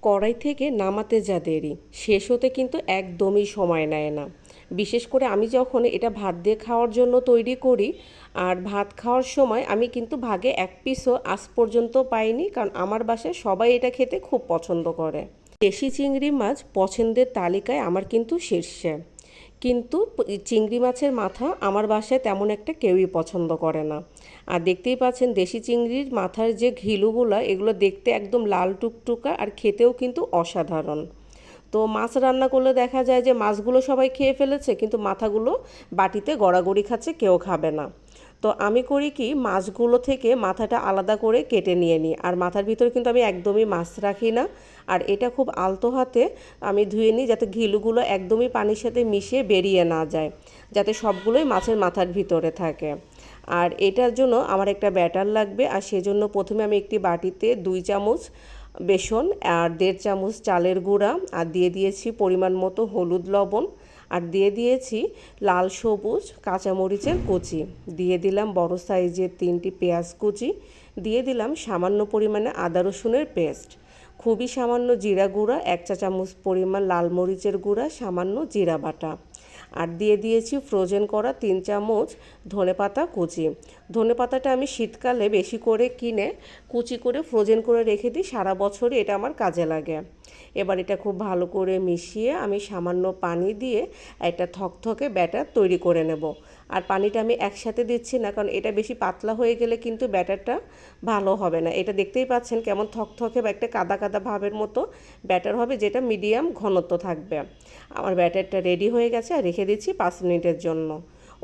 কড়াই থেকে নামাতে যা দেরি, শেষ হতে কিন্তু একদমই সময় নেয় না। বিশেষ করে আমি যখন এটা ভাত দিয়ে খাওয়ার জন্য তৈরি করি, আর ভাত খাওয়ার সময় আমি কিন্তু ভাগে এক পিসও আজ পর্যন্ত পাইনি, কারণ আমার বাসায় সবাই এটা খেতে খুব পছন্দ করে। দেশি চিংড়ি মাছ পছন্দের তালিকায় আমার কিন্তু শীর্ষে। কিন্তু চিংড়ি মাছের মাথা আমার বাসায় তেমন একটা কেউই পছন্দ করে না। আর দেখতেই পাচ্ছেন দেশি চিংড়ির মাথার যে ঘিলুগুলো, এগুলো দেখতে একদম লাল টুকটুকা আর খেতেও কিন্তু অসাধারণ। তো মাছ রান্না করলে দেখা যায় যে মাছগুলো সবাই খেয়ে ফেলেছে, কিন্তু মাথাগুলো বাটিতে গড়াগড়ি খাচ্ছে, কেউ খাবে না। তো আমি করি কি, মাছগুলো থেকে মাথাটা আলাদা করে কেটে নিয়ে নিই। আর মাথার ভিতরে কিন্তু আমি একদমই মাছ রাখি না। আর এটা খুব আলতো হাতে আমি ধুয়ে নিই, যাতে ঘিলুগুলো একদমই পানির সাথে মিশিয়ে বেরিয়ে না যায়, যাতে সবগুলোই মাছের মাথার ভিতরে থাকে। আর এটার জন্য আমার একটা ব্যাটার লাগবে। আর সেজন্য প্রথমে আমি একটি বাটিতে 2 চামচ বেসন আর 1.5 চামচ চালের গুঁড়া, আর দিয়ে দিয়েছি পরিমাণ মতো হলুদ লবণ, আর দিয়ে দিয়েছি লাল সবুজ কাঁচামরিচের কুচি, দিয়ে দিলাম বড় সাইজের 3টি পেঁয়াজ কুচি, দিয়ে দিলাম সামান্য পরিমাণে আদা রসুনের পেস্ট, খুবই সামান্য জিরা গুঁড়া, 1 চা চামচ পরিমাণ লাল মরিচের গুঁড়া, সামান্য জিরা বাটা, আর দিয়ে দিয়েছি ফ্রোজেন করা 3 চামচ ধনেপাতা কুচি। ধনেপাতাটা আমি শীতকালে বেশি করে কিনে কুচি করে ফ্রোজেন করে রেখে দিই, সারা বছরই এটা আমার কাজে লাগে। এবার এটা খুব ভালো করে মিশিয়ে আমি সামান্য পানি দিয়ে একটা থকথকে ব্যাটার তৈরি করে নেব। আর পানিটা আমি একসাথে দিচ্ছি না, কারণ এটা বেশি পাতলা হয়ে গেলে কিন্তু ব্যাটারটা ভালো হবে না। এটা দেখতেই পাচ্ছেন কেমন থকথকে বা একটা কাদা কাদা ভাবের মতো ব্যাটার হবে, যেটা মিডিয়াম ঘনত্ব থাকবে। আমার ব্যাটারটা রেডি হয়ে গেছে, আর রেখে দিচ্ছি 5 মিনিটের জন্য।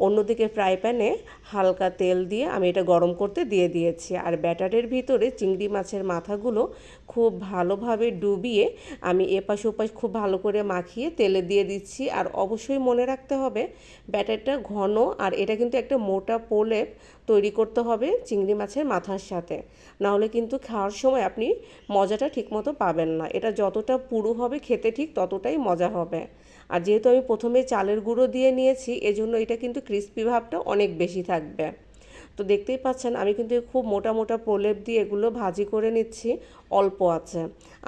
অন্যদিকে ফ্রাই প্যানে হালকা তেল দিয়ে আমি এটা গরম করতে দিয়ে দিয়েছি। আর ব্যাটারের ভিতরে চিংড়ি মাছের মাথাগুলো খুব ভালোভাবে ডুবিয়ে আমি এপাশ ওপাশ খুব ভালো করে মাখিয়ে তেলে দিয়ে দিচ্ছি। আর অবশ্যই মনে রাখতে হবে ব্যাটারটা ঘন, আর এটা কিন্তু একটা মোটা প্রলেপ তৈরি করতে হবে চিংড়ি মাছের মাথার সাথে, নাহলে কিন্তু খাওয়ার সময় আপনি মজাটা ঠিকমতো পাবেন না। এটা যতটা পুরু হবে খেতে ঠিক ততটাই মজা হবে। আর যেহেতু আমি প্রথমে চালের গুঁড়ো দিয়ে নিয়েছি, এজন্য এটা কিন্তু ক্রিস্পি ভাবটা অনেক বেশি থাকবে। তো দেখতেই পাচ্ছেন আমি কিন্তু খুব মোটা মোটা প্রলেপ দিয়ে এগুলো ভাজি করে নিচ্ছি অল্প আছে।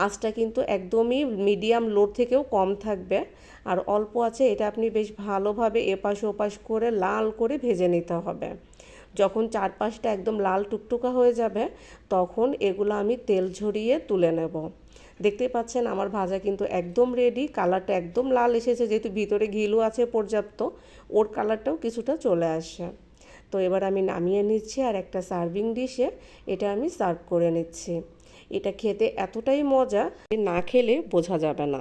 আঁচটা কিন্তু একদমই মিডিয়াম লো থেকেও কম থাকবে। আর অল্প আছে এটা আপনি বেশ ভালোভাবে এপাশ ওপাশ করে লাল করে ভেজে নিতে হবে। যখন চারপাশটা একদম লাল টুকটুকা হয়ে যাবে, তখন এগুলো আমি তেল ঝরিয়ে তুলে নেব। দেখতেই পাচ্ছেন আমার ভাজা কিন্তু একদম রেডি, কালারটা একদম লাল এসেছে, যেহেতু ভিতরে ঘিলু আছে পর্যাপ্ত, ওর কালারটাও কিছুটা চলে আসে। তো এবার আমি নামিয়ে নিচ্ছি, আর একটা সার্ভিং ডিশে এটা আমি সার্ভ করে নিচ্ছি। এটা খেতে এতটাই মজা, না খেলে বোঝা যাবে না।